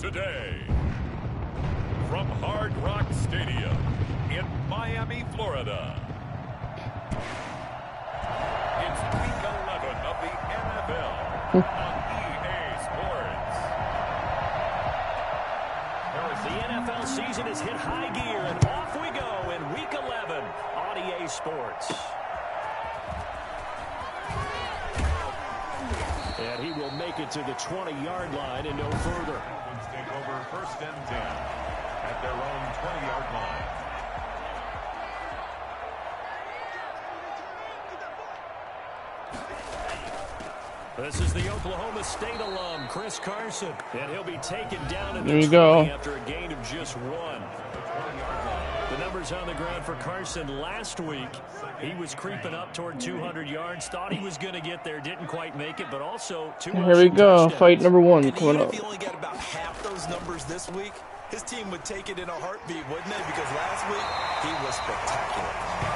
today. From Hard Rock Stadium in Miami, Florida. It's Week 11 of the NFL on EA Sports. The NFL season has hit high gear, and off we go in Week 11 on EA Sports. And he will make it to the 20-yard line and no further. Let's take over 1st and 10 at their own 20-yard line. This is the Oklahoma State alum, Chris Carson, and he'll be taken down in there the you go. after a gain of just 1. The numbers on the ground for Carson last week. He was creeping up toward 200 yards, thought he was going to get there, didn't quite make it, but also 2 Here we go, fight number 1 coming up. If he only got about half those numbers this week, his team would take it in a heartbeat, wouldn't they? Because last week, he was spectacular.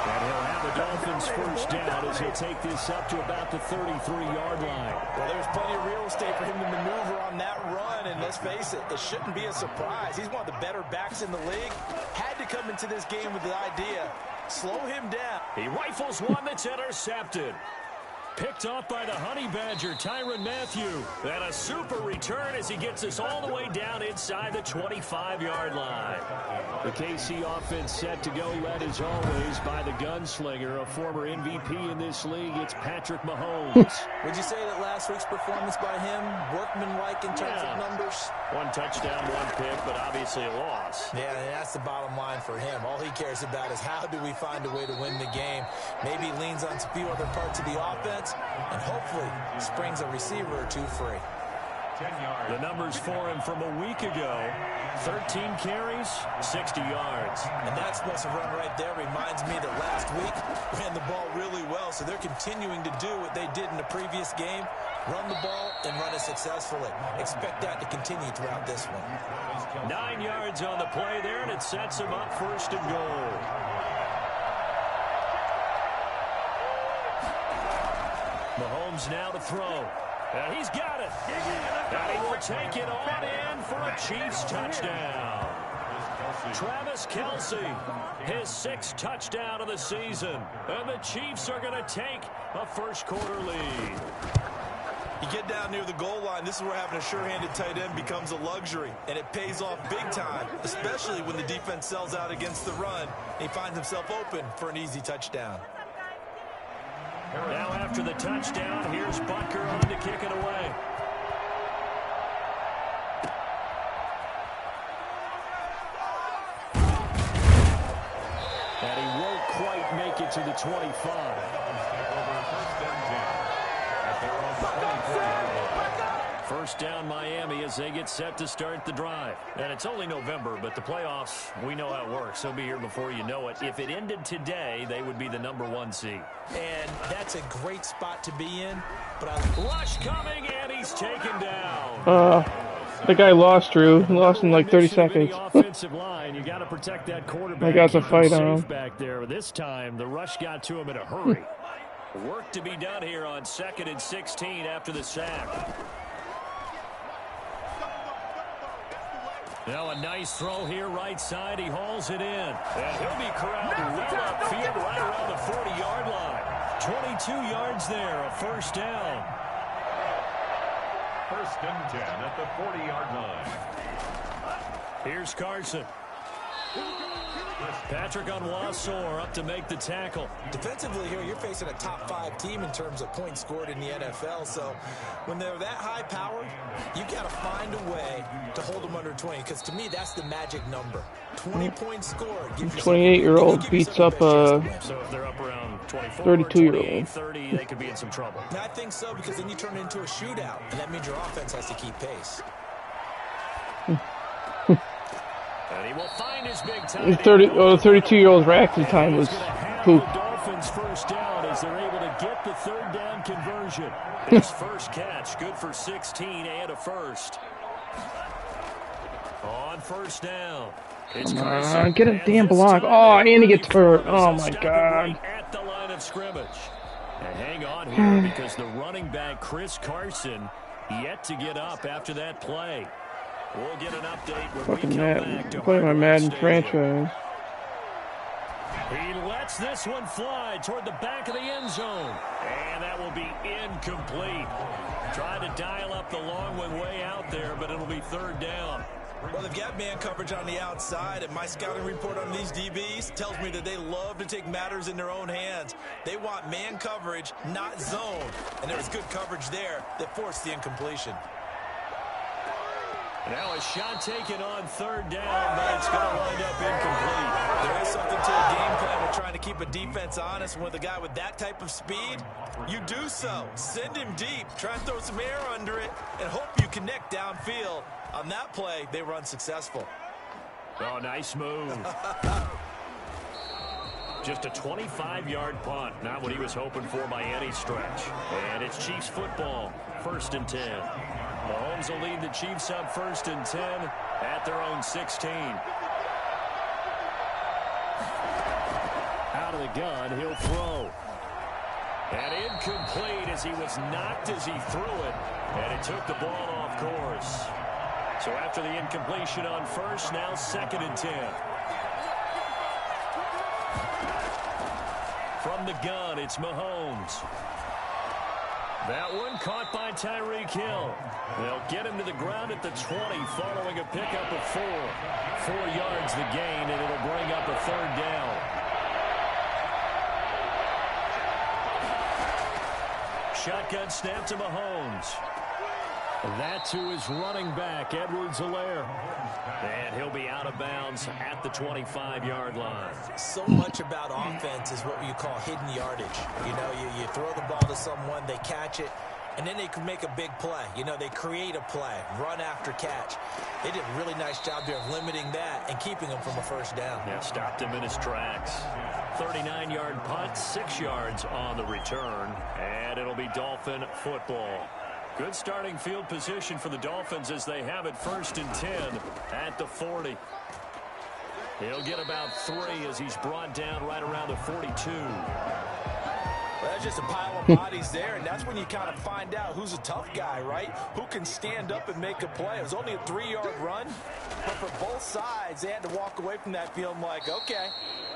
And he'll have the Dolphins first down as he'll take this up to about the 33-yard line. Well, there's plenty of real estate for him to maneuver on that run, and let's face it, it shouldn't be a surprise. He's one of the better backs in the league. Had to come into this game with the idea, slow him down. He rifles one that's intercepted. Picked off by the Honey Badger, Tyrann Mathieu. And a super return as he gets us all the way down inside the 25-yard line. The KC offense set to go, led as always by the gunslinger, a former MVP in this league. It's Patrick Mahomes. Would you say that last week's performance by him, workmanlike in terms of numbers? 1 touchdown, 1 pick, but obviously a loss. Yeah, that's the bottom line for him. All he cares about is how do we find a way to win the game. Maybe leans on a few other parts of the offense, and hopefully springs a receiver or 2 free. The numbers for him from a week ago, 13 carries, 60 yards. And that explosive run right there reminds me that last week ran the ball really well, so they're continuing to do what they did in the previous game, run the ball and run it successfully. Expect that to continue throughout this one. 9 yards on the play there, and it sets him up 1st and goal. Mahomes now to throw. And he's got it. And he will take it on in for a Chiefs touchdown. Travis Kelce, his 6th touchdown of the season. And the Chiefs are going to take a first-quarter lead. You get down near the goal line, this is where having a sure-handed tight end becomes a luxury, and it pays off big time, especially when the defense sells out against the run. He finds himself open for an easy touchdown. Now after the touchdown, here's Butker on to kick it away. And he won't quite make it to the 25. First down Miami as they get set to start the drive. And it's only November, but the playoffs, we know how it works. They'll be here before you know it. If it ended today, they would be the #1 seed. And that's a great spot to be in. But Rush coming, and he's taken down. The guy lost, Drew. He lost in like 30 seconds. Offensive line, you got to protect that quarterback. I got to fight on him back there. This time, the rush got to him in a hurry. Work to be done here on 2nd and 16 after the sack. Now a nice throw here, right side. He hauls it in. And he'll be corralled well upfield right around the 40-yard line. 22 yards there, a first down. 1st and 10 at the 40-yard line. Here's Carson. Patrick Onwuasor up to make the tackle. Defensively here, you're facing a top-5 team in terms of points scored in the NFL. So when they're that high-powered, you've got to find a way to hold them under 20. Because to me, that's the magic number. 20 points scored. 28-year-old beats up So if they're up around 24, 32-year-old. 30, they could be in some trouble. And I think so, because then you turn it into a shootout. And that means your offense has to keep pace. And he will find his big time. The 32-year-old's reaction time was poop. Dolphins first down as they're able to get the 3rd down conversion. His first catch, good for 16 and a first. On 1st down. It's Carson. Get a damn block. Oh, and he gets hurt. Oh, my God. At the line of scrimmage. And hang on here because the running back, Chris Carson, yet to get up after that play. We'll get an update when Fucking we come Madden. back to Play my Hard Rock Madden Stadium. franchise. He lets this one fly toward the back of the end zone. And that will be incomplete. Trying to dial up the long one way out there, but it'll be third down. Well, they've got man coverage on the outside, and my scouting report on these DBs tells me that they love to take matters in their own hands. They want man coverage, not zone. And there was good coverage there that forced the incompletion. Now a shot taken on third down, but it's going to wind up incomplete. There is something to a game plan with trying to keep a defense honest. And with a guy with that type of speed, you do so. Send him deep. Try and throw some air under it and hope you connect downfield. On that play, they were unsuccessful. Oh, nice move. Just a 25-yard punt. Not what he was hoping for by any stretch. And it's Chiefs football. 1st and 10. Mahomes will lead the Chiefs up 1st and 10 at their own 16. Out of the gun, he'll throw. And incomplete as he was knocked as he threw it. And it took the ball off course. So after the incompletion on first, now 2nd and 10. From the gun, it's Mahomes. That one caught by Tyreek Hill. They'll get him to the ground at the 20 following a pickup of 4. 4 yards the gain, and it'll bring up a third down. Shotgun snap to Mahomes. That to his running back, Edwards-Helaire. And he'll be out of bounds at the 25-yard line. So much about offense is what you call hidden yardage. You know, you throw the ball to someone, they catch it, and then they can make a big play. You know, they create a play, run after catch. They did a really nice job there of limiting that and keeping him from a first down. Yeah, stopped him in his tracks. 39-yard punt, 6 yards on the return, and it'll be Dolphin football. Good starting field position for the Dolphins as they have it 1st and 10 at the 40. He'll get about 3 as he's brought down right around the 42. Well, that's just a pile of bodies there, and that's when you kind of find out who's a tough guy, right? Who can stand up and make a play. It was only a 3-yard run, but for both sides, they had to walk away from that feeling like, okay,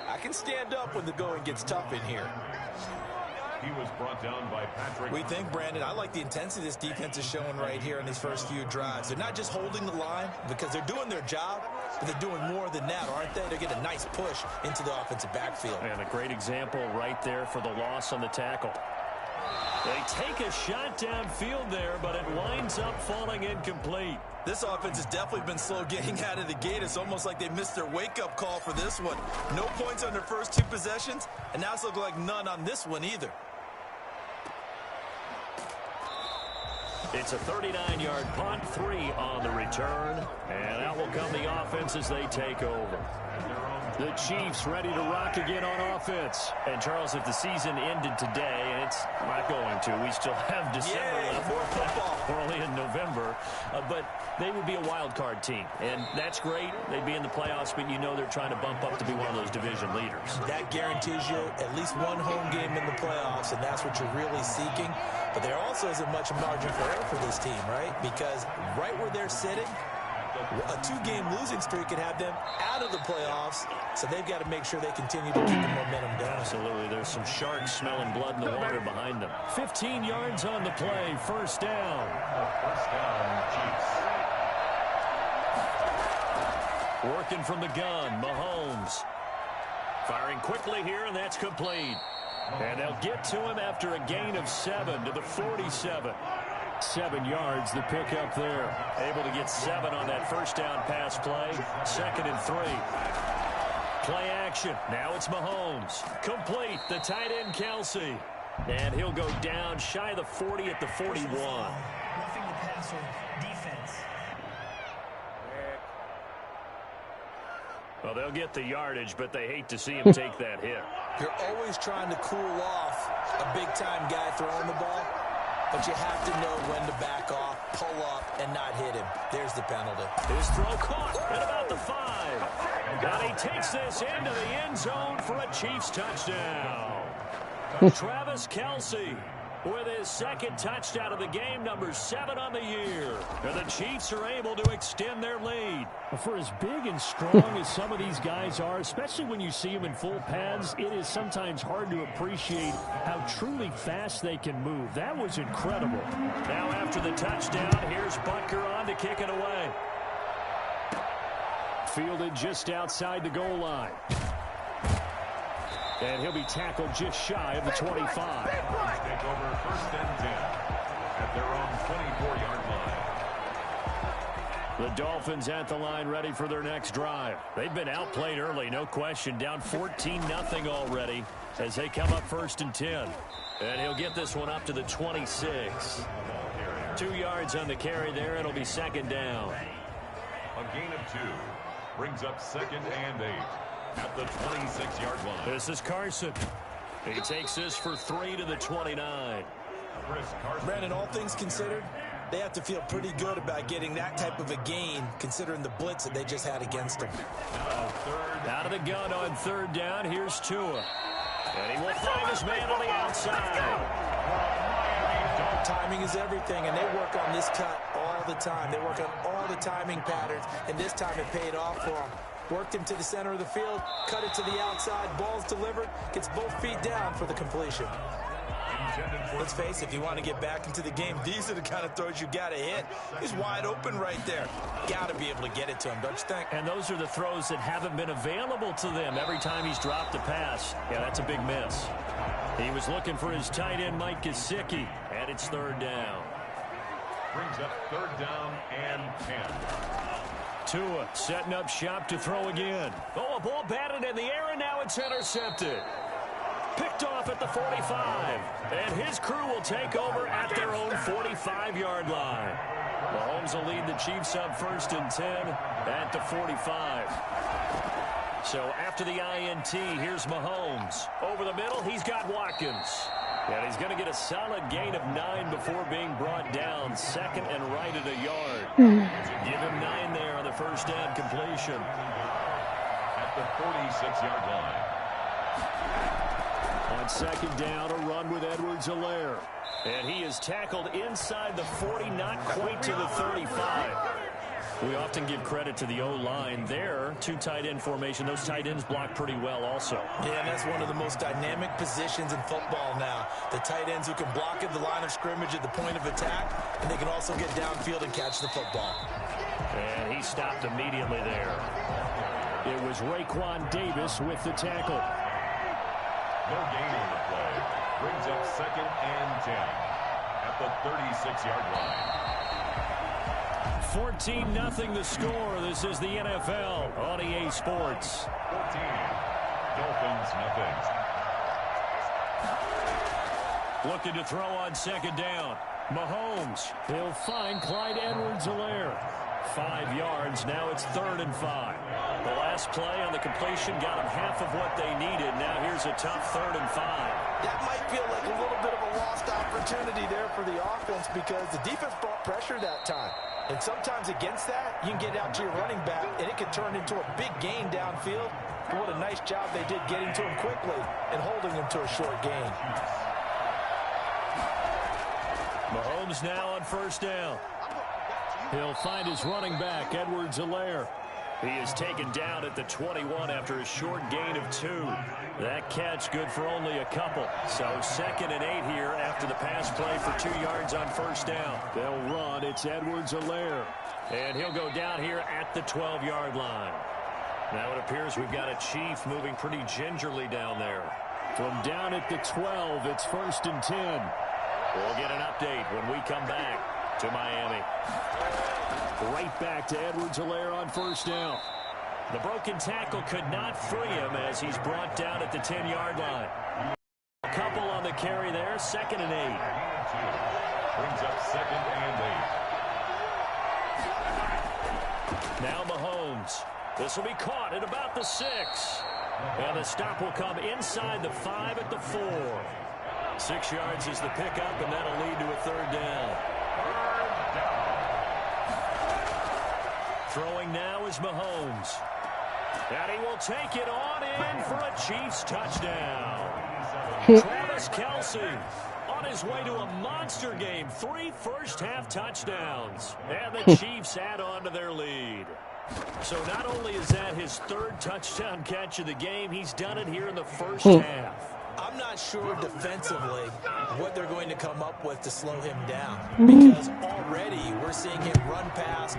I can stand up when the going gets tough in here. He was brought down by Patrick. We think, Brandon, I like the intensity this defense is showing right here in these first few drives. They're not just holding the line because they're doing their job, but they're doing more than that, aren't they? They're getting a nice push into the offensive backfield. And a great example right there for the loss on the tackle. They take a shot downfield there, but it winds up falling incomplete. This offense has definitely been slow getting out of the gate. It's almost like they missed their wake-up call for this one. No points on their first 2 possessions, and now it's looking like none on this one either. It's a 39-yard punt, 3 on the return, and out will come the offense as they take over. The Chiefs ready to rock again on offense. And, Charles, if the season ended today, and it's not going to, we still have December left. More football. We're only in November, but they would be a wild card team, and that's great. They'd be in the playoffs, but you know they're trying to bump up to be one of those division leaders. That guarantees you at least one home game in the playoffs, and that's what you're really seeking. But there also isn't much margin for error for this team, right? Because right where they're sitting, a 2-game losing streak could have them out of the playoffs, so they've got to make sure they continue to keep the momentum going. Absolutely. There's some sharks smelling blood in the water behind them. 15 yards on the play. First down. First down, Chiefs. Working from the gun, Mahomes. Firing quickly here, and that's complete. And they'll get to him after a gain of 7 to the 47. 7 yards, the pickup there. Able to get 7 on that first down pass play. 2nd and 3. Play action. Now it's Mahomes. Complete. The tight end, Kelsey. And he'll go down shy of the 40 at the 41. Roughing the passer defense. Well, they'll get the yardage, but they hate to see him take that hit. You're always trying to cool off a big-time guy throwing the ball, but you have to know when to back off, pull up, and not hit him. There's the penalty. His throw caught at about the 5. And he takes this into the end zone for a Chiefs touchdown. Travis Kelce. with his second touchdown of the game, number 7 on the year. And the Chiefs are able to extend their lead. For as big and strong as some of these guys are, especially when you see them in full pads, it is sometimes hard to appreciate how truly fast they can move. That was incredible. Now after the touchdown, here's Butker on to kick it away. Fielded just outside the goal line. And he'll be tackled just shy of the 25. Take over 1st and 10 at their own 24-yard line. The Dolphins at the line ready for their next drive. They've been outplayed early, no question. Down 14-0 already as they come up 1st and 10. And he'll get this one up to the 26. 2 yards on the carry there. It'll be 2nd down. A gain of 2 brings up 2nd and 8. At the 26-yard line. This is Carson. He takes this for 3 to the 29. Brandon, all things considered, they have to feel pretty good about getting that type of a gain, considering the blitz that they just had against them. Out of the gun on 3rd down, here's Tua. And he will find his man on the outside. Timing is everything, and they work on this cut all the time. They work on all the timing patterns, and this time it paid off for them. Worked him to the center of the field, cut it to the outside, ball's delivered, gets both feet down for the completion. Let's face it, if you want to get back into the game, these are the kind of throws you got to hit. He's wide open right there. Got to be able to get it to him, don't you think? And those are the throws that haven't been available to them every time he's dropped a pass. Yeah, that's a big miss. He was looking for his tight end, Mike Gesicki, and it's 3rd down. Brings up 3rd down and 10. Tua setting up shop to throw again. Oh, a ball batted in the air, and now it's intercepted. Picked off at the 45. And his crew will take over at their own 45-yard line. Mahomes will lead the Chiefs up 1st and 10 at the 45. So after the INT, here's Mahomes. Over the middle, he's got Watkins. And he's going to get a solid gain of 9 before being brought down. 2nd and right at a yard. Give him 9 there on the 1st down completion. At the 46-yard line. On 2nd down, a run with Edwards-Helaire. And he is tackled inside the 40, not quite to the 35. We often give credit to the O-line there. 2 tight end formation. Those tight ends block pretty well also. Yeah, and that's one of the most dynamic positions in football now. The tight ends who can block at the line of scrimmage at the point of attack, and they can also get downfield and catch the football. And he stopped immediately there. It was Raekwon Davis with the tackle. No gain on the play. Brings up 2nd and 10 at the 36-yard line. 14-0 the score. This is the NFL on EA Sports. 14. Dolphins, nothing. Looking to throw on 2nd down. Mahomes. He'll find Clyde Edwards-Helaire. 5 yards. Now it's 3rd and 5. The last play on the completion got them half of what they needed. Now here's a tough 3rd and 5. That might feel like a little bit of a lost opportunity there for the offense because the defense brought pressure that time. And sometimes against that, you can get out to your running back, and it could turn into a big gain downfield. But what a nice job they did getting to him quickly and holding him to a short gain. Mahomes now on 1st down. He'll find his running back, Edwards-Helaire. He is taken down at the 21 after a short gain of 2. That catch good for only a couple. So 2nd and 8 here after the pass play for 2 yards on 1st down. They'll run. It's Edwards-Helaire. And he'll go down here at the 12-yard line. Now it appears we've got a Chief moving pretty gingerly down there. From down at the 12, it's 1st and 10. We'll get an update when we come back to Miami. Right back to Edwards-Helaire on 1st down. The broken tackle could not free him as he's brought down at the 10-yard line. A couple on the carry there, 2nd and 8. Brings up 2nd and 8. Now Mahomes. This will be caught at about the 6. And the stop will come inside the 5 at the 4. 6 yards is the pickup, and that'll lead to a 3rd down. Throwing now is Mahomes. And he will take it on in for a Chiefs touchdown. Travis Kelce on on his way to a monster game. 3 first-half touchdowns. And the Chiefs add on to their lead. So not only is that his 3rd touchdown catch of the game, he's done it here in the first half. I'm not sure defensively what they're going to come up with to slow him down, because already we're seeing him run past,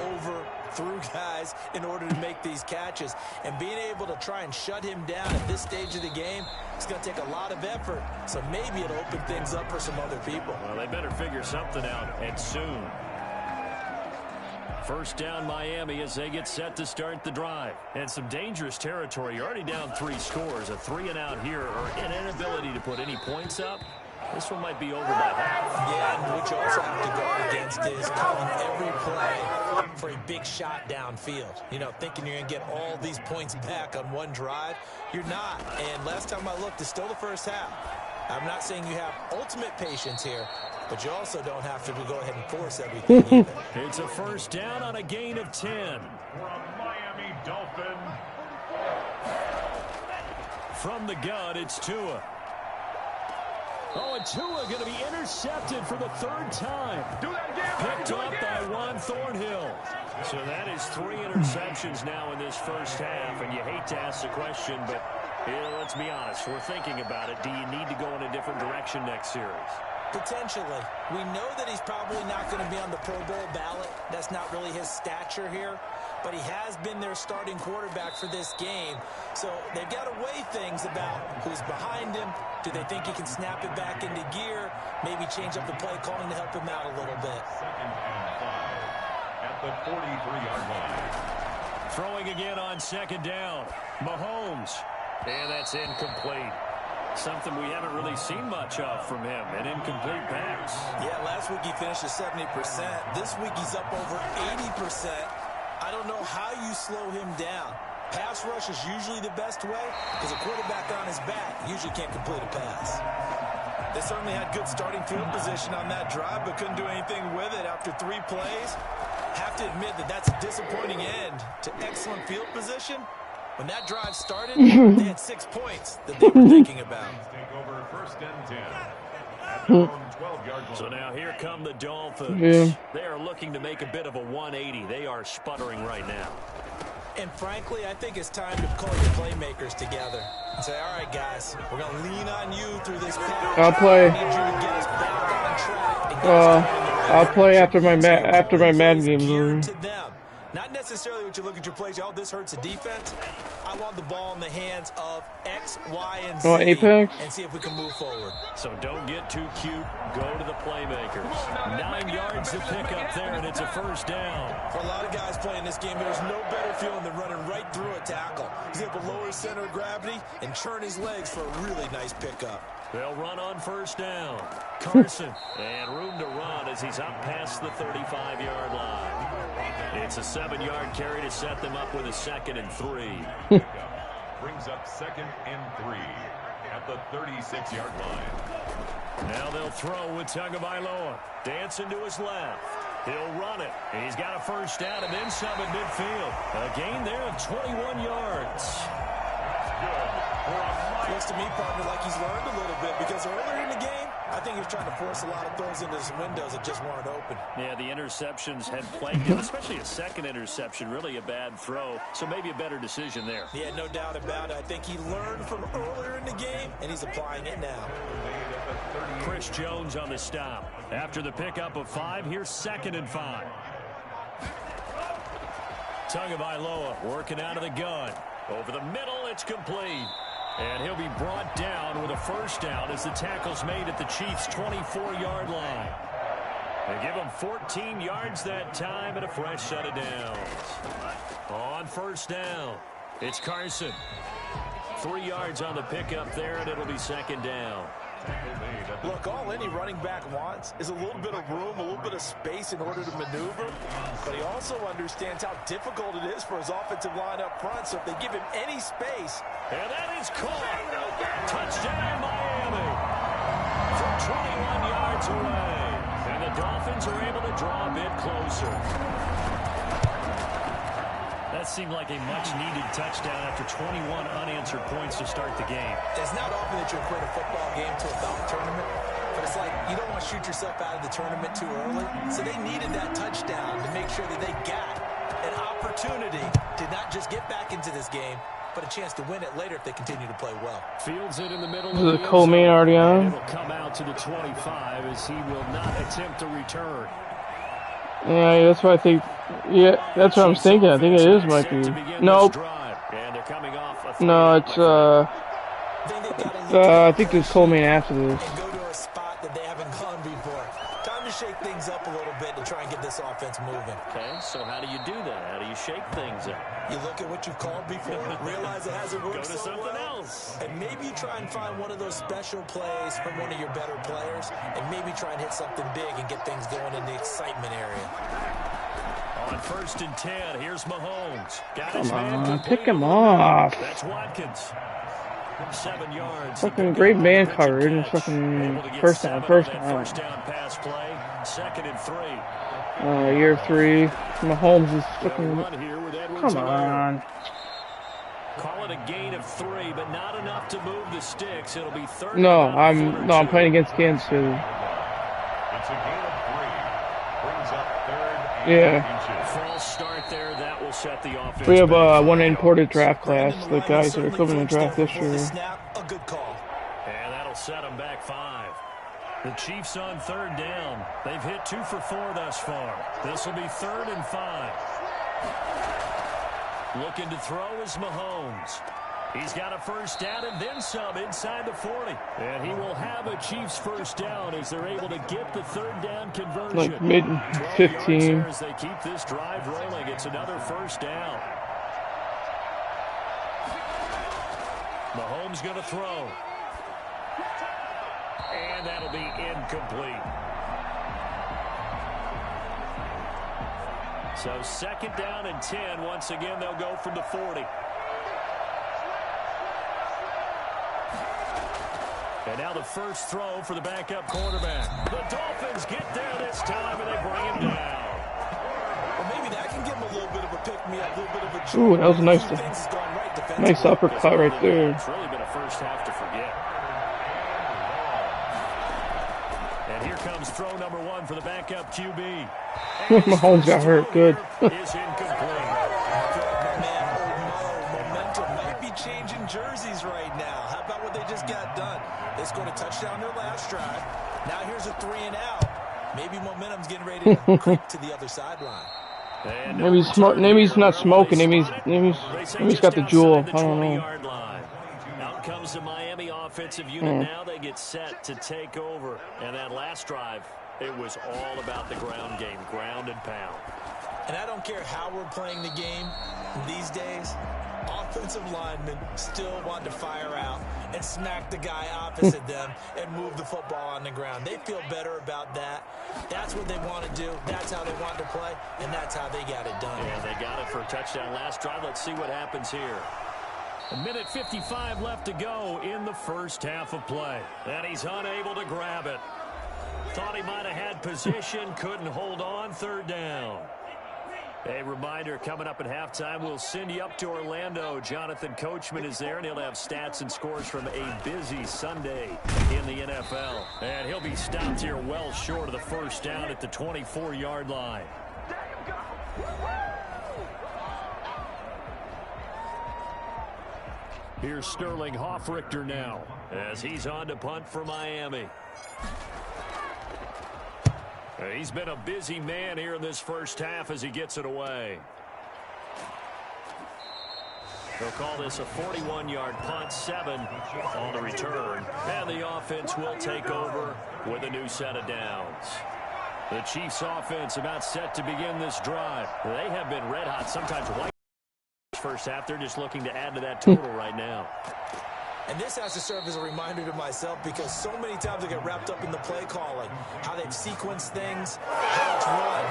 over, through guys in order to make these catches. And being able to try and shut him down at this stage of the game, it's going to take a lot of effort. So maybe it'll open things up for some other people. Well, they better figure something out, and soon. First down Miami as they get set to start the drive. And some dangerous territory. You're already down 3 scores. A 3-and-out here, or an inability to put any points up. This one might be over by half. Yeah, and what you also have to guard against is calling every play for a big shot downfield. You know, thinking you're going to get all these points back on one drive. You're not. And last time I looked, it's still the first half. I'm not saying you have ultimate patience here, but you also don't have to go ahead and force everything either. It's a first down on a gain of 10. For a Miami Dolphin. From the gun, it's Tua. Oh, and Tua going to be intercepted for the 3rd time. Picked up by Juan Thornhill. So that is 3 interceptions now in this first half, and you hate to ask the question, but let's be honest. We're thinking about it. Do you need to go in a different direction next series? Potentially. We know that he's probably not going to be on the Pro Bowl ballot. That's not really his stature here. But he has been their starting quarterback for this game. So they've got to weigh things about who's behind him. Do they think he can snap it back into gear? Maybe change up the play calling to help him out a little bit. 2nd and 5 at the 43-yard line. Throwing again on 2nd down. Mahomes. And that's incomplete. Something we haven't really seen much of from him, an incomplete pass. Yeah, last week he finished at 70%. This week he's up over 80%. I don't know how you slow him down. Pass rush is usually the best way because a quarterback on his back usually can't complete a pass. They certainly had good starting field position on that drive, but couldn't do anything with it after 3 plays. Have to admit that that's a disappointing end to excellent field position. When that drive started, they had 6 points that they were thinking about. Take over 1st and 10 at their own 12-yard line. So now here come the Dolphins. Yeah. They are looking to make a bit of a 180. They are sputtering right now. And frankly, I think it's time to call your playmakers together and say, all right, guys, we're going to lean on you through this pass. I'll play. I need you to get us back on track and get us going in the right I'll play after my direction. Madden game's Geared over. to them. Not necessarily what you look at your plays. Oh, this hurts the defense. I want the ball in the hands of X, Y, and Z. Oh, Apex? And see if we can move forward. So don't get too cute. Go to the playmakers. 9 yards to pick up there, and it's a first down. For a lot of guys playing this game, there's no better feeling than running right through a tackle. He's able to lower his center of gravity and churn his legs for a really nice pickup. They'll run on first down. Carson. And room to run as he's up past the 35-yard line. It's a 7-yard carry to set them up with a 2nd and 3. Brings up 2nd and 3 at the 36-yard line. Now they'll throw with Tagovailoa. Dancing to his left. He'll run it. And he's got a first down and then some at midfield. A gain there of 21 yards. Looks to me, partner, like he's learned a little bit because earlier in the game, I think he was trying to force a lot of throws into some windows that just weren't open. Yeah, the interceptions had plagued him, especially a 2nd interception, really a bad throw. So maybe a better decision there. Yeah, no doubt about it. I think he learned from earlier in the game, and he's applying it now. Chris Jones on the stop. After the pickup of 5, here's 2nd and 5. Tagovailoa working out of the gun. Over the middle, it's complete. And he'll be brought down with a first down as the tackle's made at the Chiefs' 24-yard line. They give him 14 yards that time and a fresh set of downs. On first down, it's Carson. 3 yards on the pickup there, and it'll be 2nd down. Look, all any running back wants is a little bit of room, a little bit of space in order to maneuver. But he also understands how difficult it is for his offensive line up front. So if they give him any space. And that is caught. Touchdown, Miami. From 21 yards away. And the Dolphins are able to draw a bit closer. That seemed like a much-needed touchdown after 21 unanswered points to start the game. It's not often that you equate a football game to a golf tournament, but it's like you don't want to shoot yourself out of the tournament too early. So they needed that touchdown to make sure that they got an opportunity to not just get back into this game, but a chance to win it later if they continue to play well. Fields it in the middle. Is the co-main already on? It'll come out to the 25 as he will not attempt to return. Yeah, that's what I think. Yeah, that's what I was thinking. I think it is might be. Nope. No, it's I think there's co-main after this. And go to a spot that they haven't gone before. Time to shake things up a little bit to try and get this offense moving. Okay, so how do you do that? How do you shake things up? You look at what you've called before, realize it hasn't worked Go to so something well, else. and maybe you try and find one of those special plays from one of your better players, and maybe try and hit something big and get things going in the excitement area. On 1st and 10, here's Mahomes. Come on, pick him off. That's Watkins. 7 yards. Fucking great man coverage and fucking first down. First down pass play. 2nd and 3. Year 3. Mahomes is fucking. Come on. Call it a gain of 3, but not enough to move the sticks. It'll be 3rd. No, I'm playing against Kansas City. It's a gain of 3. Brings up 3rd and Yeah. False start there. That will set the offense. We have one imported draft class. The guys that are coming to draft this year. A good call. And that'll set them back 5. The Chiefs on 3rd down. They've hit 2 for 4 thus far. This will be 3rd and 5. Looking to throw is Mahomes. He's got a first down and then some inside the 40. And he will have a Chiefs first down as they're able to get the 3rd down conversion. Like mid 15. As they keep this drive rolling, it's another first down. Mahomes going to throw. And that'll be incomplete. So 2nd down and 10. Once again, they'll go from the 40. And now the first throw for the backup quarterback. The Dolphins get there this time, and they bring him down. Well, maybe that can give him a little bit of a pick-me-up, a little bit of a Ooh, that was a nice uppercut right there. It's really been a first half to forget. And here comes throw number 1 for the backup QB. Mahomes got hurt. Good. Is incomplete. Momentum might be changing jerseys right now. How about what they just got done? They scored a touchdown their last drive. Now here's a 3 and out. Maybe momentum's getting ready to creep to the other sideline. Maybe he's not smoking. Maybe he's got the jewel. I don't know. Out comes the Miami offensive unit. Now they get set to take over. And that last drive, it was all about the ground game, ground and pound. And I don't care how we're playing the game these days, offensive linemen still want to fire out and smack the guy opposite them and move the football on the ground. They feel better about that. That's what they want to do. That's how they want to play, and that's how they got it done. Yeah, they got it for a touchdown last drive. Let's see what happens here. 1:55 left to go in the first half of play. And he's unable to grab it. Thought he might have had position, couldn't hold on, 3rd down. A reminder, coming up at halftime, we'll send you up to Orlando. Jonathan Coachman is there, and he'll have stats and scores from a busy Sunday in the NFL. And he'll be stopped here well short of the first down at the 24-yard line. Here's Sterling Hoffrichter now as he's on to punt for Miami. He's been a busy man here in this first half as he gets it away. They'll call this a 41-yard punt, 7 on the return. And the offense will take over with a new set of downs. The Chiefs offense about set to begin this drive. They have been red hot, sometimes white first half. They're just looking to add to that total right now. And this has to serve as a reminder to myself because so many times I get wrapped up in the play calling, how they've sequenced things, how it's run.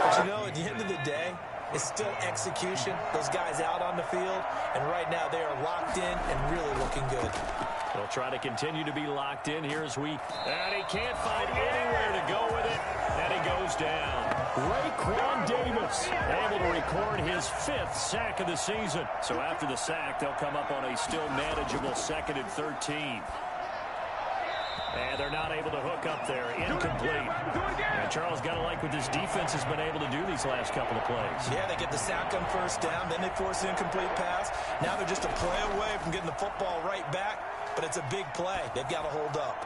But you know, at the end of the day, it's still execution. Those guys out on the field, and right now they are locked in and really looking good. They'll try to continue to be locked in here as we... And he can't find anywhere to go with it, and he goes down. Raekwon Davis able to record his 5th sack of the season. So after the sack, they'll come up on a still manageable 2nd and 13. And they're not able to hook up there. Incomplete. And Charles got to like what this defense has been able to do these last couple of plays. Yeah, they get the sack on first down, then they force an incomplete pass. Now they're just a play away from getting the football right back, but it's a big play. They've got to hold up.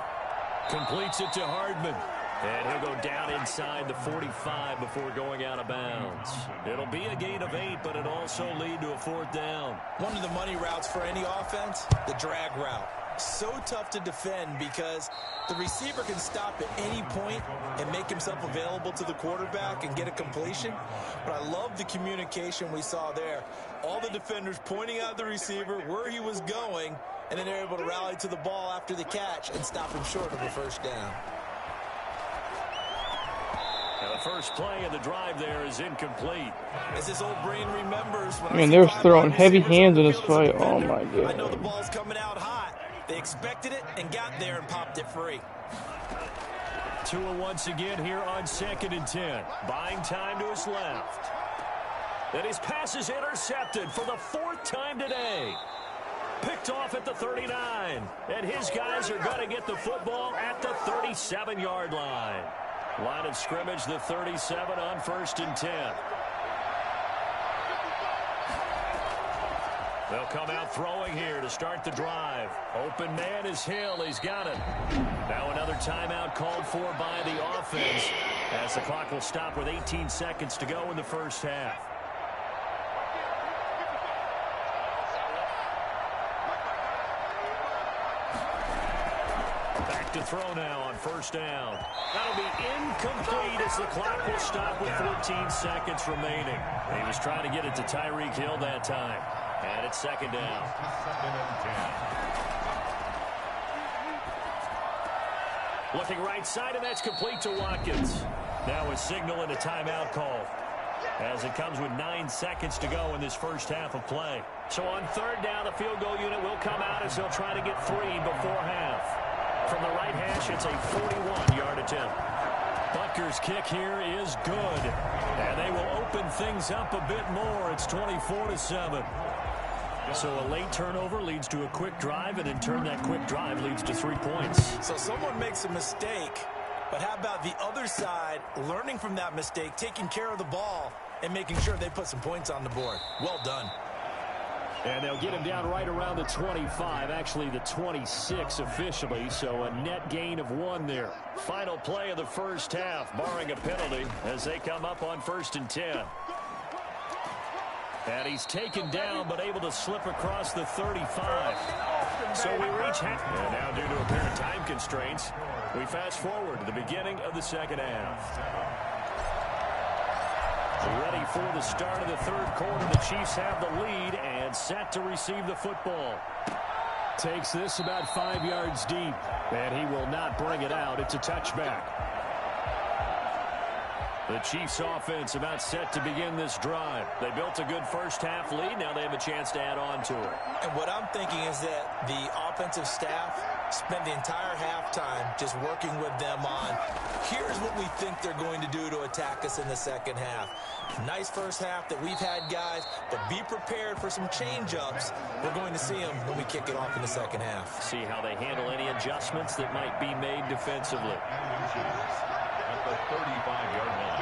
Completes it to Hardman. And he'll go down inside the 45 before going out of bounds. It'll be a gain of 8, but it'll also lead to a 4th down. One of the money routes for any offense, the drag route. So tough to defend because the receiver can stop at any point and make himself available to the quarterback and get a completion. But I love the communication we saw there. All the defenders pointing out the receiver where he was going, and then they're able to rally to the ball after the catch and stop him short of a first down. And the first play of the drive there is incomplete. As his old brain remembers, when Man, they're throwing heavy hands in this fight. Oh my god. I know the ball's coming out hot. They expected it and got there and popped it free. Tua once again here on 2nd and 10. Buying time to his left. And his pass is intercepted for the 4th time today. Picked off at the 39. And his guys are going to get the football at the 37-yard line. Line of scrimmage, the 37 on 1st and 10. They'll come out throwing here to start the drive. Open man is Hill. He's got it. Now another timeout called for by the offense as the clock will stop with 18 seconds to go in the first half. Back to throw now on 1st down. That'll be incomplete as the clock will stop with 14 seconds remaining. He was trying to get it to Tyreek Hill that time. And it's 2nd down. 2nd and 10. Looking right side, and that's complete to Watkins. Now a signal and a timeout call as it comes with 9 seconds to go in this first half of play. So on 3rd down, the field goal unit will come out as they'll try to get 3 before half. From the right hash, it's a 41-yard attempt. Butker's kick here is good. And they will open things up a bit more. It's 24-7. So a late turnover leads to a quick drive, and in turn that quick drive leads to 3 points. So someone makes a mistake, but how about the other side learning from that mistake, taking care of the ball, and making sure they put some points on the board? Well done. And they'll get him down right around the 25, actually the 26 officially, so a net gain of 1 there. Final play of the first half, barring a penalty, as they come up on 1st and 10. And he's taken down, but able to slip across the 35. So we reach half. And now due to apparent time constraints, we fast forward to the beginning of the 2nd half. Ready for the start of the 3rd quarter. The Chiefs have the lead and set to receive the football. Takes this about 5 yards deep, and he will not bring it out. It's a touchback. The Chiefs offense about set to begin this drive. They built a good first half lead. Now they have a chance to add on to it. And what I'm thinking is that the offensive staff spent the entire halftime just working with them on, here's what we think they're going to do to attack us in the 2nd half. Nice first half that we've had, guys, but be prepared for some change-ups. We're going to see them when we kick it off in the 2nd half. See how they handle any adjustments that might be made defensively. At the 35-yard line.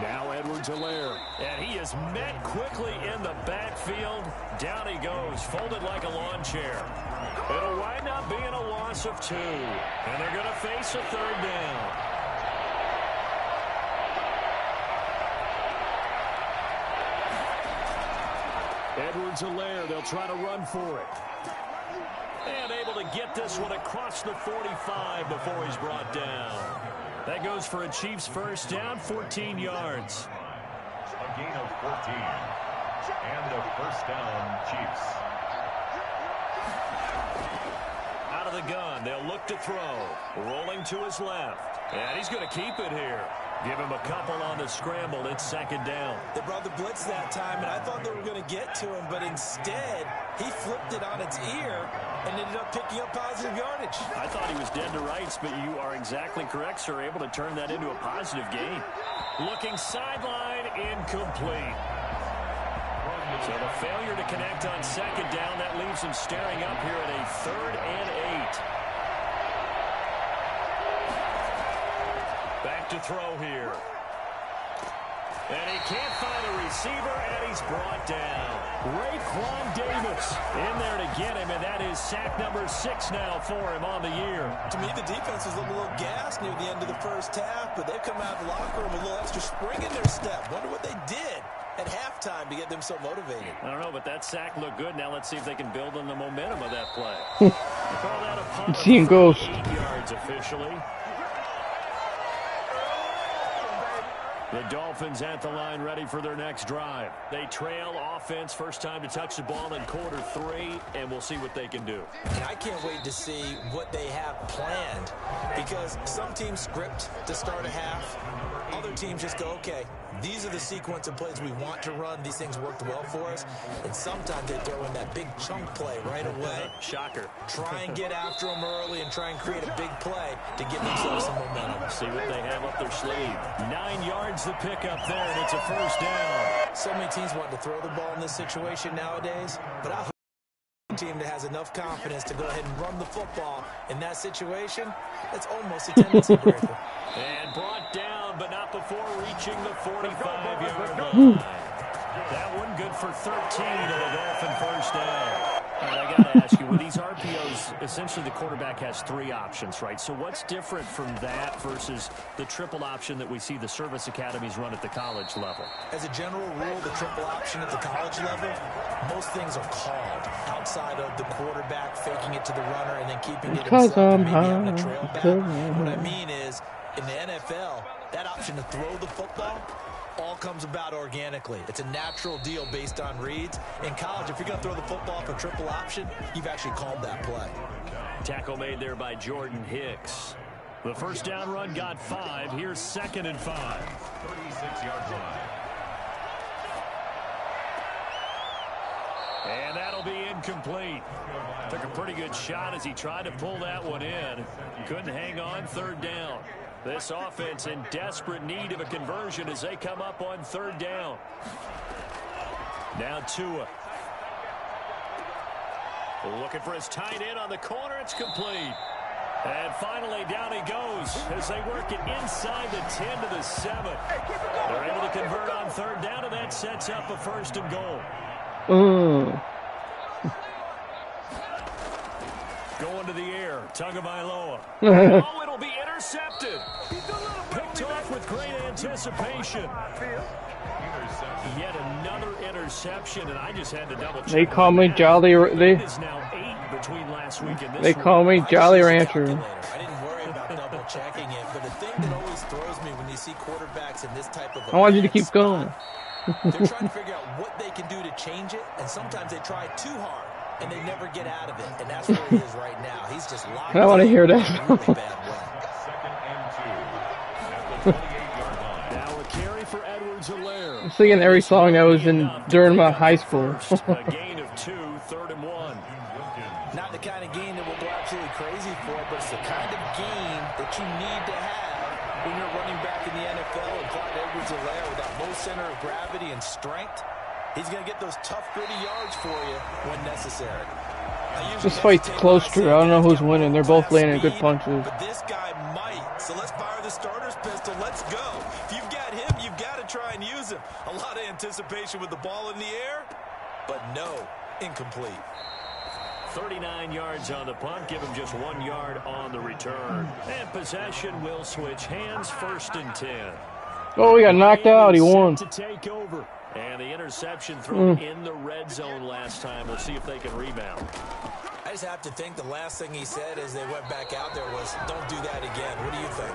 Now Edwards-Helaire. And he is met quickly in the backfield. Down he goes, folded like a lawn chair. It'll wind up being a loss of 2. And they're going to face a 3rd down. Edwards-Helaire, they'll try to run for it. And able to get this one across the 45 before he's brought down. That goes for a Chiefs first down, 14 yards. A gain of 14. And a first down, Chiefs. Out of the gun, they'll look to throw. Rolling to his left. And he's going to keep it here. Give him a couple on the scramble. It's 2nd down. They brought the blitz that time, and I thought they were going to get to him, but instead, he flipped it on its ear and ended up picking up positive yardage. I thought he was dead to rights, but you are exactly correct, sir. Able to turn that into a positive gain. Looking sideline, incomplete. So the failure to connect on second down, that leaves him staring up here at a 3rd and 8. Back to throw here. And he can't find a receiver, and he's brought down. Raekwon Davis in there to get him, and that is sack number 6 now for him on the year. To me, the defense was looking a little gassed near the end of the first half, but they've come out of the locker room with a little extra spring in their step. Wonder what they did at halftime to get them so motivated. I don't know, but that sack looked good. Now let's see if they can build on the momentum of that play. Call that a punt. Seeing ghosts. 8 yards officially. The Dolphins at the line ready for their next drive. They trail offense, first time to touch the ball in quarter 3, and we'll see what they can do. And I can't wait to see what they have planned, because some teams script to start a half. Other teams just go, okay, these are the sequence of plays we want to run. These things worked well for us. And sometimes they throw in that big chunk play right away. Shocker. Try and get after them early and try and create a big play to give themselves some momentum. See what they have up their sleeve. 9 yards to pick up there, and it's a first down. So many teams want to throw the ball in this situation nowadays, but I hope a team that has enough confidence to go ahead and run the football in that situation, that's almost a tendency breaker. And brought down, but not before reaching the 45-yard line. That one good for 13 and a Dolphin first down. All right, I got to ask you, with these RPOs, essentially the quarterback has 3 options, right? So what's different from that versus the triple option that we see the service academies run at the college level? As a general rule, the triple option at the college level, most things are called outside of the quarterback faking it to the runner and then keeping it himself and maybe on a trail back. What I mean is, in the NFL, that option to throw the football all comes about organically. It's a natural deal based on reads. In college, if you're going to throw the football for triple option, you've actually called that play. Tackle made there by Jordan Hicks. The first down run got 5. Here's 2nd and 5. 36-yard line. And that'll be incomplete. Took a pretty good shot as he tried to pull that one in. Couldn't hang on, 3rd down. This offense in desperate need of a conversion as they come up on 3rd down. Now Tua. Looking for his tight end on the corner. It's complete. And finally down he goes as they work it inside the 10 to the 7. They're able to convert on 3rd down, and that sets up a 1st and goal. Going to the air, Tagovailoa. Oh, it'll be intercepted. Picked off with great anticipation. Yet another interception, and I just had to double check. They call me Jolly. Is now 8 between last week and this They call me Jolly Rancher. I didn't worry about double checking it, but the thing that always throws me when you see quarterbacks in this type of I want you to keep going. They're trying to figure out what they can do to change it, and sometimes they try too hard, and they never get out of it, and that's where he is right now. He's just locked I want to hear that. in a really bad way. 2nd and 2 at the 28-yard line. Now a carry for Edwards-Helaire. I'm singing every song that was in during my high school. A gain of 2, 3rd and 1. Not the kind of game that we'll go absolutely crazy for, but it's the kind of game that you need to have when you're running back in the NFL. And Clyde Edwards-Helaire with that low center of gravity and strength, he's going to get those tough, gritty yards for you when necessary. This fight's close to. I don't know who's winning. They're both landing good punches. But this guy might. So let's fire the starter's pistol. Let's go. If you've got him, you've got to try and use him. A lot of anticipation with the ball in the air, but no, incomplete. 39 yards on the punt, give him just 1 yard on the return. And possession will switch hands, 1st and 10. Oh, he got knocked out. He won. To take over. And the interception thrown in the red zone last time. We'll see if they can rebound. I just have to think the last thing he said as they went back out there was, don't do that again. What do you think?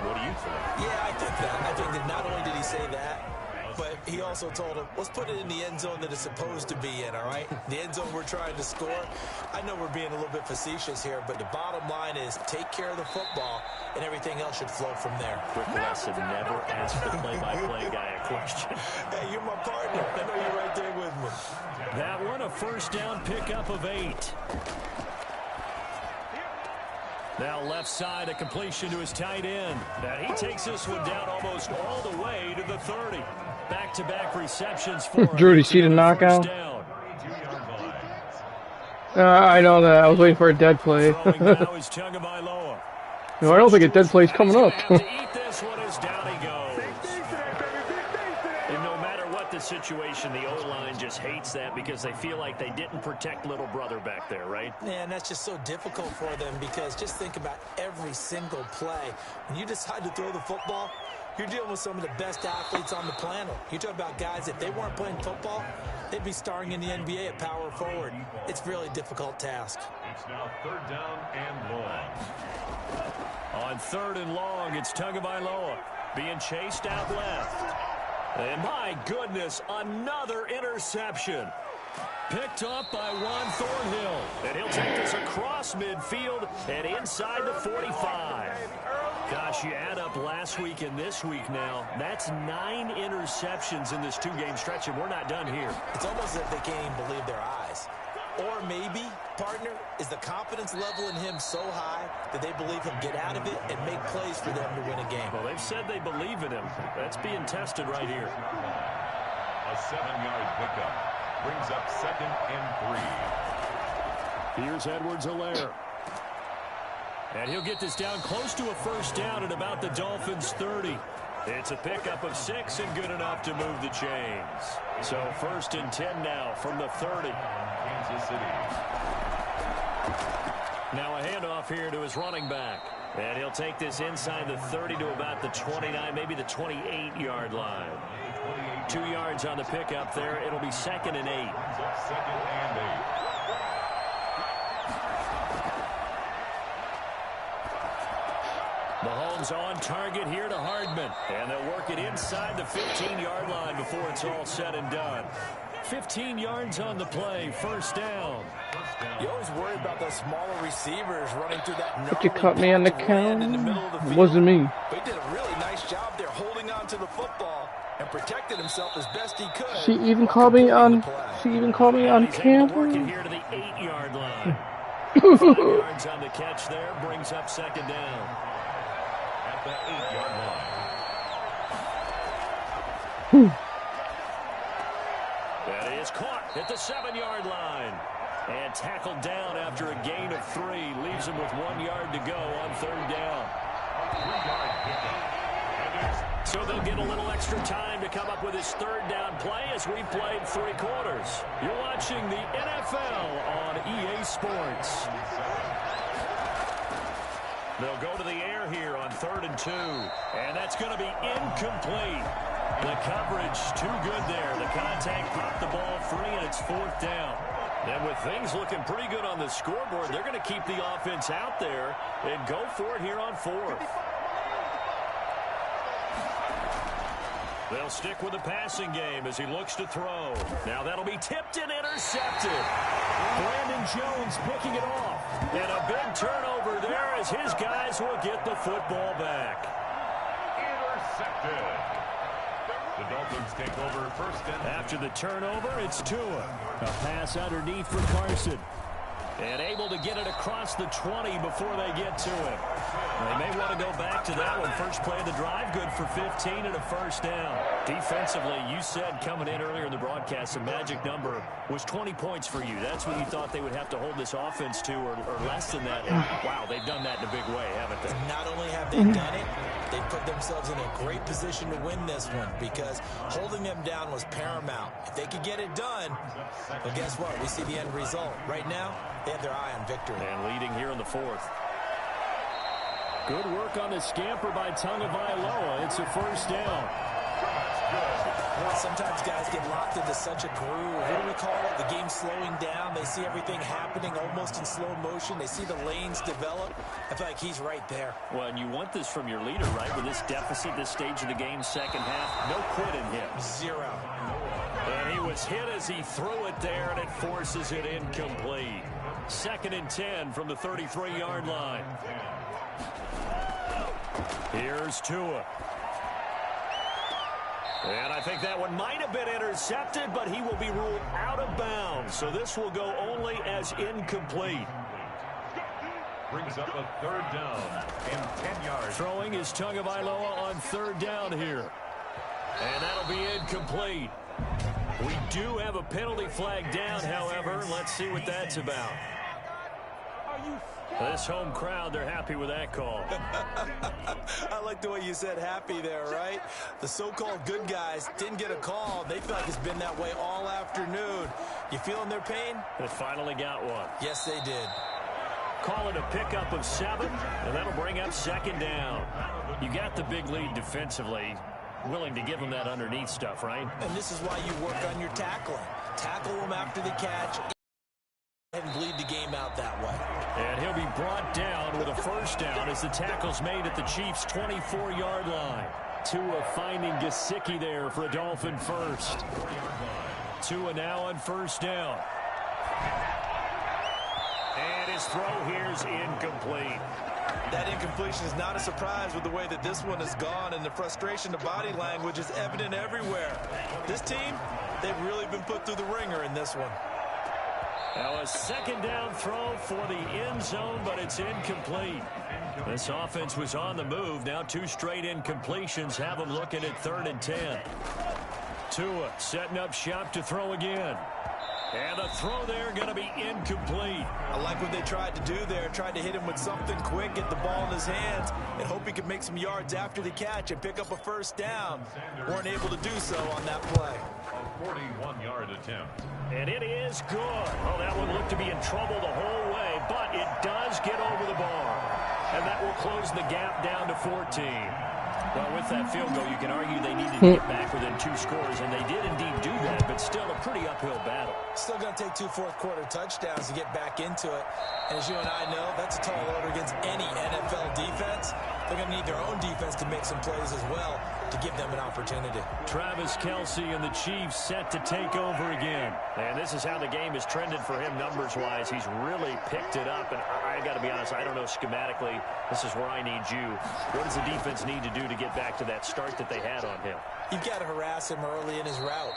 What do you think? Yeah, I think that. I think that not only did he say that, but he also told him, let's put it in the end zone that it's supposed to be in, all right? The end zone we're trying to score. I know we're being a little bit facetious here, but the bottom line is take care of the football, and everything else should flow from there. Quick lesson, never ask the play-by-play guy a question. Hey, you're my partner. I know you're right there with me. That one, a first down pickup of 8. Now left side, a completion to his tight end. And he takes this one down almost all the way to the 30. Back-to-back receptions for Drew, did you see the knockout? I know that. I was waiting for a dead play. Throwing now is Tagovailoa. No, I don't think a dead play's coming up. To eat this one as down he goes. And no matter what the situation, the O-line just hates that because they feel like they didn't protect little brother back there, right? Yeah, and that's just so difficult for them because just think about every single play. When you decide to throw the football, you're dealing with some of the best athletes on the planet. You talk about guys, if they weren't playing football, they'd be starring in the NBA at power forward. It's a really difficult task. It's now 3rd down and long. On 3rd and long, it's Tagovailoa being chased out left. And my goodness, another interception. Picked up by Juan Thornhill. And he'll take this across midfield and inside the 45. Gosh, you add up last week and this week now. That's 9 interceptions in this 2-game stretch, and we're not done here. It's almost as if they can't even believe their eyes. Or maybe, partner, is the confidence level in him so high that they believe he'll get out of it and make plays for them to win a game. Well, they've said they believe in him. That's being tested right here. A 7-yard pickup brings up 2nd and 3. Here's Edwards-Helaire. And he'll get this down close to a first down at about the Dolphins' 30. It's a pickup of 6 and good enough to move the chains. So 1st and 10 now from the 30. Kansas City. Now a handoff here to his running back. And he'll take this inside the 30 to about the 29, maybe the 28-yard line. 2 yards on the pickup there. It'll be 2nd and 8. 2nd and 8. Mahomes on target here to Hardman. And they'll work it inside the 15-yard line before it's all said and done. 15 yards on the play, 1st down. You always worry about those smaller receivers running through that. But you caught me on the count. It wasn't me. But he did a really nice job there holding on to the football and protected himself as best he could. She even called me on. She even called me on camera. Working here to the 8-yard line. 5 yards on the catch there brings up 2nd down. At the 8-yard line. That is caught at the 7-yard line. And tackled down after a gain of 3. Leaves him with 1 yard to go on 3rd down. 3-yard pickup. So they'll get a little extra time to come up with his 3rd down play as we've played 3 quarters. You're watching the NFL on EA Sports. They'll go to the air here on 3rd and 2. And that's going to be incomplete. The coverage too good there. The contact popped the ball free, and it's 4th down. And with things looking pretty good on the scoreboard, they're going to keep the offense out there and go for it here on 4th. They'll stick with the passing game as he looks to throw. Now that'll be tipped and intercepted. Brandon Jones picking it off. And a big turnover there as his guys will get the football back. Intercepted. The Dolphins take over 1st and 10. After the turnover, it's Tua. A pass underneath for Carson. And able to get it across the 20 before they get to it. They may want to go back to that one. First play of the drive, good for 15 and a 1st down. Defensively, you said coming in earlier in the broadcast, the magic number was 20 points for you. That's what you thought they would have to hold this offense to, or less than that. And wow, they've done that in a big way, haven't they? Not only have they done it, they've put themselves in a great position to win this one because holding them down was paramount. If they could get it done, well, guess what? We see the end result. Right now, they have their eye on victory. And leading here in the 4th. Good work on the scamper by Tagovailoa. It's a 1st down. Sometimes guys get locked into such a groove. What do we call it? The game slowing down. They see everything happening almost in slow motion. They see the lanes develop. I feel like he's right there. Well, and you want this from your leader, right? With this deficit, this stage of the game, 2nd half, no quit in him. 0. And he was hit as he threw it there, and it forces it incomplete. 2nd and 10 from the 33-yard line. Here's Tua. And I think that one might have been intercepted, but he will be ruled out of bounds. So this will go only as incomplete. Brings up a 3rd down and 10 yards. Throwing is Tagovailoa on 3rd down here. And that'll be incomplete. We do have a penalty flag down, however. Let's see what that's about. This home crowd, they're happy with that call. I like the way you said happy there, right? The so-called good guys didn't get a call. They feel like it's been that way all afternoon. You feeling their pain? They finally got one. Yes, they did. Call it a pickup of 7, and that'll bring up 2nd down. You got the big lead defensively. Willing to give them that underneath stuff, right? And this is why you work on your tackling. Tackle them after the catch and bleed the game out that way. And he'll be brought down with a 1st down as the tackle's made at the Chiefs' 24-yard line. Tua finding Gesicki there for a Dolphin 1st. Tua now on 1st down. And his throw here's incomplete. That incompletion is not a surprise with the way that this one has gone, and the frustration, the body language is evident everywhere. This team, they've really been put through the ringer in this one. Now a 2nd down throw for the end zone, but it's incomplete. This offense was on the move. Now 2 straight incompletions have them looking at 3rd and 10. Tua setting up shop to throw again. And the throw there going to be incomplete. I like what they tried to do there. Tried to hit him with something quick, get the ball in his hands, and hope he could make some yards after the catch and pick up a 1st down. Weren't able to do so on that play. A 41-yard attempt. And it is good. Oh, that one looked to be in trouble the whole way, but it does get over the bar. And that will close the gap down to 14. Well, with that field goal, you can argue they needed to get back within 2 scores, and they did indeed do that, but still a pretty uphill battle. Still going to take 2 fourth-quarter touchdowns to get back into it. And as you and I know, that's a tall order against any NFL defense. They're going to need their own defense to make some plays as well to give them an opportunity. Travis Kelce and the Chiefs set to take over again. And this is how the game has trended for him numbers-wise. He's really picked it up, and I got to be honest, I don't know schematically. This is where I need you. What does the defense need to do to get back to that start that they had on him? You've got to harass him early in his route.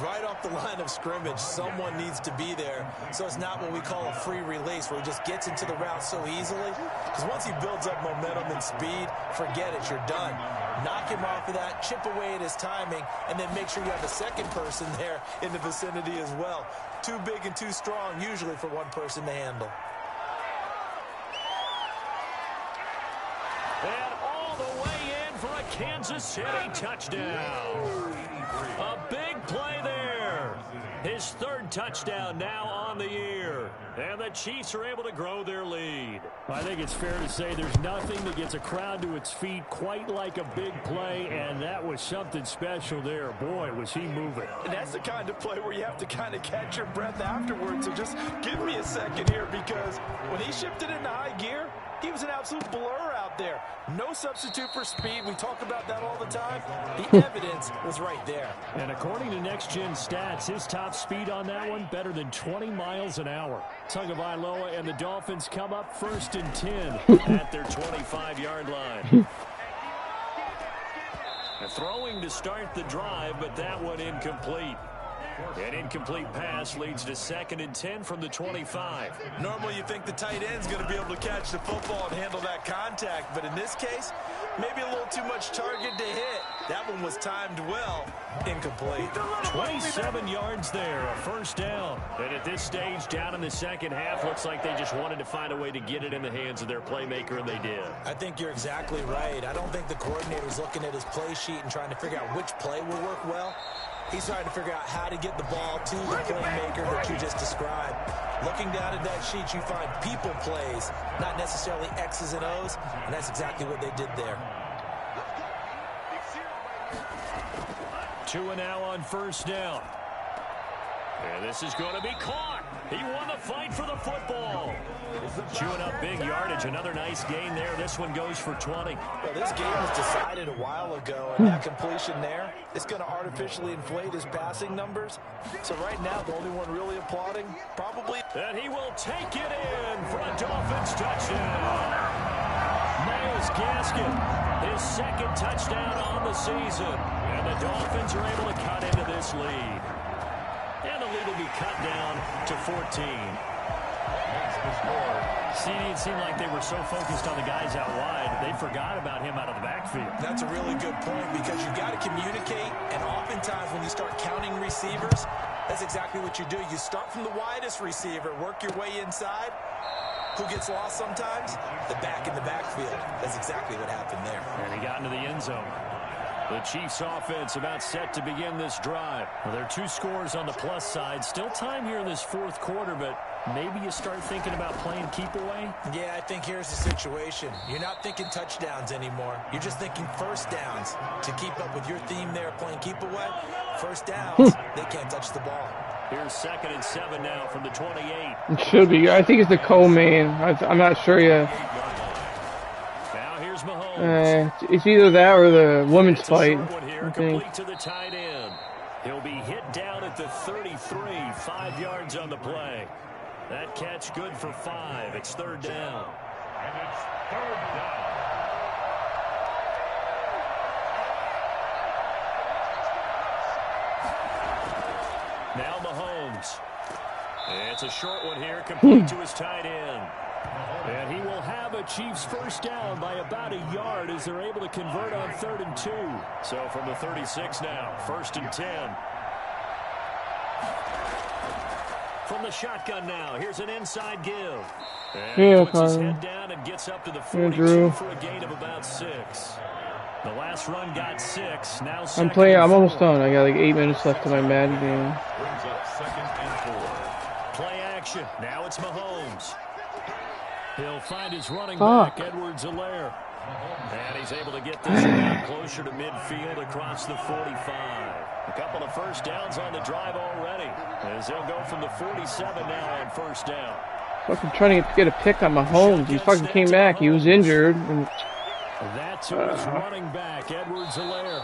Right off the line of scrimmage, someone needs to be there. So it's not what we call a free release where he just gets into the route so easily. Because once he builds up momentum and speed, forget it, you're done. Knock him off of that, chip away at his timing, and then make sure you have a 2nd person there in the vicinity as well. Too big and too strong usually for one person to handle. And all the way in for a Kansas City touchdown. A big play there. His 3rd touchdown now on the year. And the Chiefs are able to grow their lead. I think it's fair to say there's nothing that gets a crowd to its feet quite like a big play, and that was something special there. Boy, was he moving. And that's the kind of play where you have to kind of catch your breath afterwards. So just give me a second here, because when he shifted into high gear, he was an absolute blur out there. No substitute for speed. We talk about that all the time. The evidence was right there. And according to Next Gen Stats, his top speed on that one, better than 20 miles an hour. Tagovailoa and the Dolphins come up 1st and 10 at their 25-yard line. Throwing to start the drive, but that one incomplete. An incomplete pass leads to 2nd and 10 from the 25. Normally you think the tight end's going to be able to catch the football and handle that contact, but in this case, maybe a little too much target to hit. That one was timed well. Incomplete. 27 yards there, a 1st down. And at this stage, down in the 2nd half, looks like they just wanted to find a way to get it in the hands of their playmaker, and they did. I think you're exactly right. I don't think the coordinator's looking at his play sheet and trying to figure out which play will work well. He's trying to figure out how to get the ball to the playmaker that you just described. Looking down at that sheet, you find people plays, not necessarily X's and O's, and that's exactly what they did there. Tua now on 1st down. And this is going to be caught. He won the fight for the football. Chewing up big yardage. Another nice gain there. This one goes for 20. Well, this game was decided a while ago, and that completion there, it's going to artificially inflate his passing numbers. So right now, the only one really applauding, probably. And he will take it in for a Dolphins touchdown. Myles Gaskin, his 2nd touchdown on the season. And the Dolphins are able to cut into this lead. And the lead will be cut down to 14. That's the score. See, it seemed like they were so focused on the guys out wide, they forgot about him out of the backfield. That's a really good point because you've got to communicate, and oftentimes when you start counting receivers, that's exactly what you do. You start from the widest receiver, work your way inside. Who gets lost sometimes? The back in the backfield. That's exactly what happened there. And he got into the end zone. The Chiefs offense about set to begin this drive. Well, there are 2 scores on the plus side. Still time here in this 4th quarter, but maybe you start thinking about playing keep away? Yeah, I think here's the situation. You're not thinking touchdowns anymore. You're just thinking first downs. To keep up with your theme there, playing keep away, first downs, they can't touch the ball. Here's 2nd and 7 now from the 28. It should be. I think it's the co-main. I'm not sure yet. Now here's Mahomes. It's either that or the women's fight. I think. To the tight end. He'll be hit down at the 33. 5 yards on the play. That catch good for 5. It's 3rd down. And it's 3rd down. Now Mahomes. It's a short one here, complete to his tight end. And he will have a Chiefs first down by about a yard as they're able to convert on 3rd and 2. So from the 36 now, 1st and 10. From the shotgun now, here's an inside give. And he puts his head down and gets up to the 42 for a gain of about 6. The last run got 6. Now I'm almost done. I got like 8 minutes left to my Madden game. Brings up 2nd and 4. Play action. Now it's Mahomes. He'll find his running back, Edwards-Helaire. And he's able to get this one closer to midfield across the 45. A couple of first downs on the drive already, as they'll go from the 47 now on first down. Fucking trying to get a pick on Mahomes. He fucking came back. He was injured. And that's who is running back, Edwards-Helaire.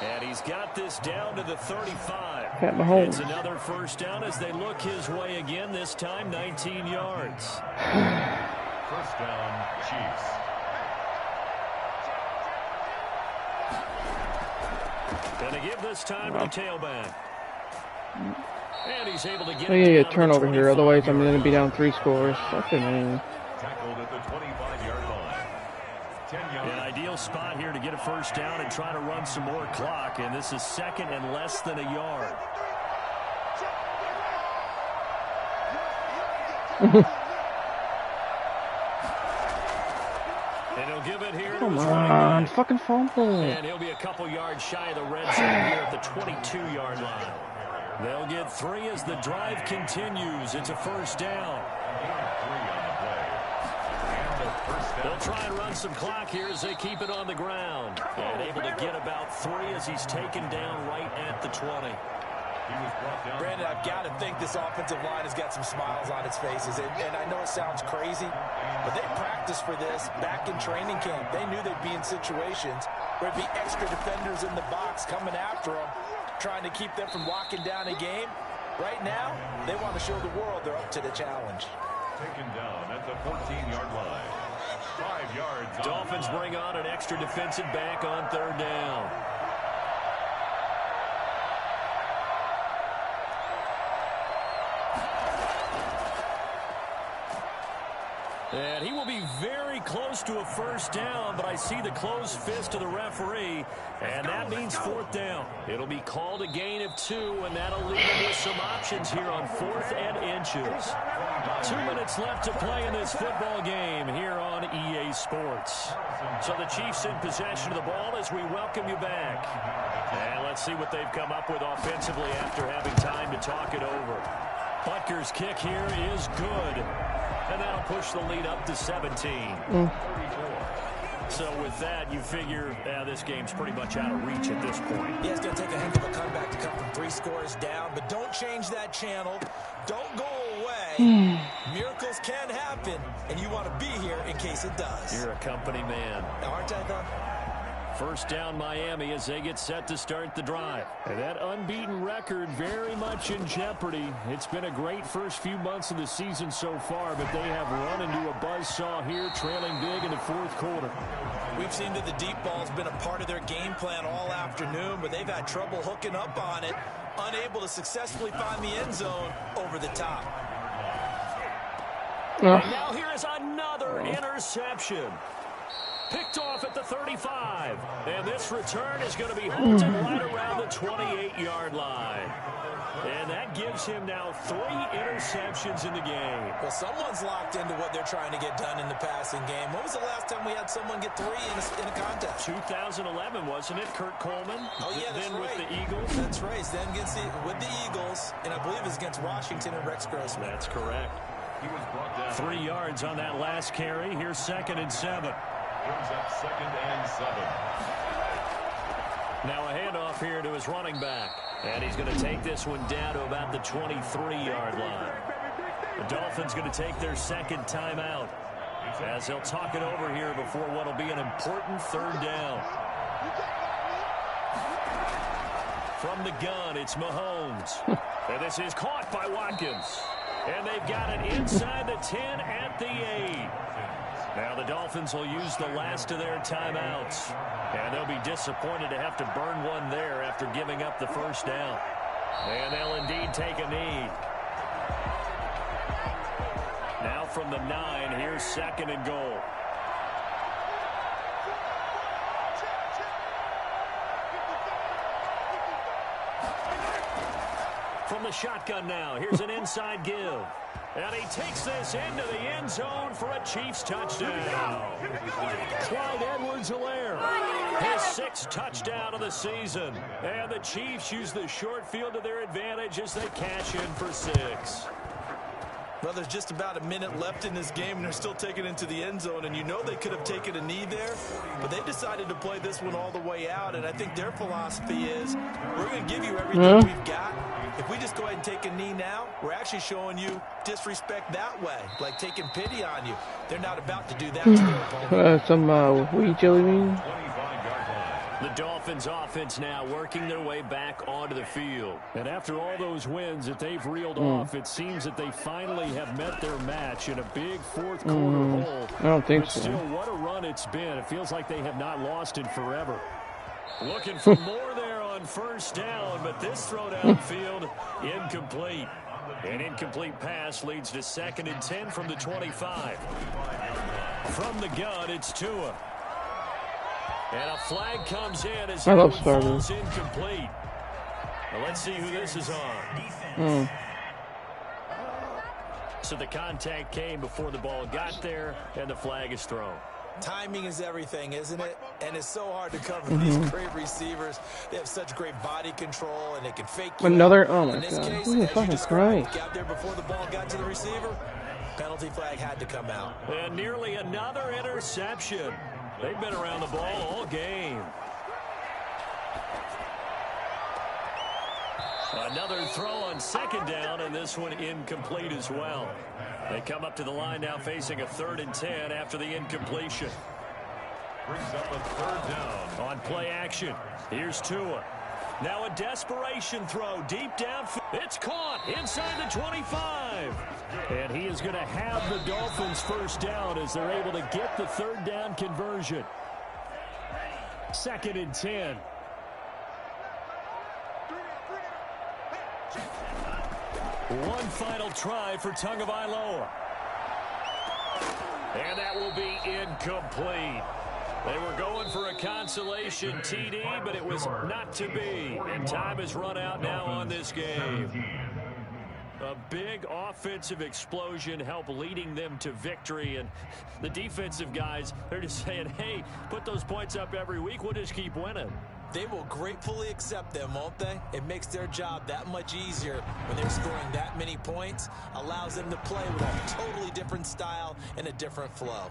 And he's got this down to the 35. Pat Mahomes. It's another first down as they look his way again, this time 19 yards. First down, Chiefs. Gonna give this time to the tailback. And he's able to get a turnover here, otherwise I'm going to be down 3 scores. Fucking man. Tackled at the 25-yard line. 10 yards. An ideal spot here to get a first down and try to run some more clock, and this is 2nd and less than a yard. And he'll give it here. Come on, fucking fumble. And he'll be a couple yards shy of the red zone here at the 22-yard line. They'll get 3 as the drive continues. It's a first down. They'll try and run some clock here as they keep it on the ground. And able to get about 3 as he's taken down right at the 20. Brandon, I've got to think this offensive line has got some smiles on its faces. And I know it sounds crazy, but they practiced for this back in training camp. They knew they'd be in situations where there'd be extra defenders in the box coming after them, trying to keep them from locking down a game. Right now, they want to show the world they're up to the challenge. Taken down at the 14-yard line. 5 yards. Dolphins bring on an extra defensive back on 3rd down. And he will be very close to a first down, but I see the closed fist of the referee, and that means 4th down. It'll be called a gain of 2, and that'll leave him with some options here on 4th and inches. 2 minutes left to play in this football game here on EA Sports. So the Chiefs in possession of the ball as we welcome you back. And let's see what they've come up with offensively after having time to talk it over. Butker's kick here is good. And that'll push the lead up to 17. So with that, you figure this game's pretty much out of reach at this point. Yeah, it's going to take a heck of a comeback to come from 3 scores down. But don't change that channel. Don't go away. Miracles can happen, and you want to be here in case it does. You're a company man. Now, aren't I, though? First down Miami as they get set to start the drive. And that unbeaten record very much in jeopardy. It's been a great first few months of the season so far, but they have run into a buzzsaw here, trailing big in the 4th quarter. We've seen that the deep ball's been a part of their game plan all afternoon, but they've had trouble hooking up on it, unable to successfully find the end zone over the top. And now here is another interception. Picked off at the 35. And this return is going to be halted right around the 28-yard line. And that gives him now 3 interceptions in the game. Well, someone's locked into what they're trying to get done in the passing game. When was the last time we had someone get 3 in a contest? 2011, wasn't it? Kurt Coleman. Oh, yeah, that's then right. With the Eagles. That's right. Then with the Eagles, and I believe it's against Washington and Rex Grossman. That's correct. He was brought down. 3 yards on that last carry. Here's 2nd and 7. Brings up 2nd and 7. Now a handoff here to his running back. And he's going to take this one down to about the 23-yard line. The Dolphins going to take their 2nd timeout as they'll talk it over here before what will be an important 3rd down. From the gun, it's Mahomes. And this is caught by Watkins. And they've got it inside the 10 at the 8. Now the Dolphins will use the last of their timeouts. And they'll be disappointed to have to burn one there after giving up the 1st down. And they'll indeed take a knee. Now from the 9, here's 2nd and goal. From the shotgun now, here's an inside give. And he takes this into the end zone for a Chiefs touchdown. Clyde Edwards-Helaire, his 6th touchdown of the season. And the Chiefs use the short field to their advantage as they cash in for 6. Well, there's just about a minute left in this game, and they're still taking it into the end zone. And you know they could have taken a knee there, but they decided to play this one all the way out. And I think their philosophy is, we're going to give you everything we've got. If we just go ahead and take a knee now, we're actually showing you disrespect that way, like taking pity on you. They're not about to do that to their opponent. Some wheat jelly beans. 25-yard line. The Dolphins offense now working their way back onto the field. And after all those wins that they've reeled off, it seems that they finally have met their match in a big 4th quarter hole. I don't think but so. Still, what a run it's been. It feels like they have not lost in forever. Looking for more there on 1st down, but this throw downfield incomplete. An incomplete pass leads to 2nd and 10 from the 25. From the gun, it's Tua. And a flag comes in as I love it starters. falls incomplete. Well, let's see who this is on. So the contact came before the ball got there, and the flag is thrown. Timing is everything, isn't it? And it's so hard to cover these great receivers. They have such great body control, and they can fake you Another, out. oh my In this God. case, Jesus as you fucking described, Christ. got there before the ball got to the receiver. Penalty flag had to come out. And nearly another interception. They've been around the ball all game. Another throw on 2nd down, and this one incomplete as well. They come up to the line now facing a 3rd and 10 after the incompletion. Brings up a 3rd down. On play action, here's Tua. Now a desperation throw deep down. It's caught inside the 25. And he is going to have the Dolphins 1st down as they're able to get the 3rd down conversion. 2nd and 10. One final try for Tagovailoa. And that will be incomplete. They were going for a consolation TD, but it was not to be. And time has run out now on this game. A big offensive explosion helped leading them to victory. And the defensive guys, they're just saying, hey, put those points up every week. We'll just keep winning. They will gratefully accept them, won't they? It makes their job that much easier when they're scoring that many points. Allows them to play with a totally different style and a different flow.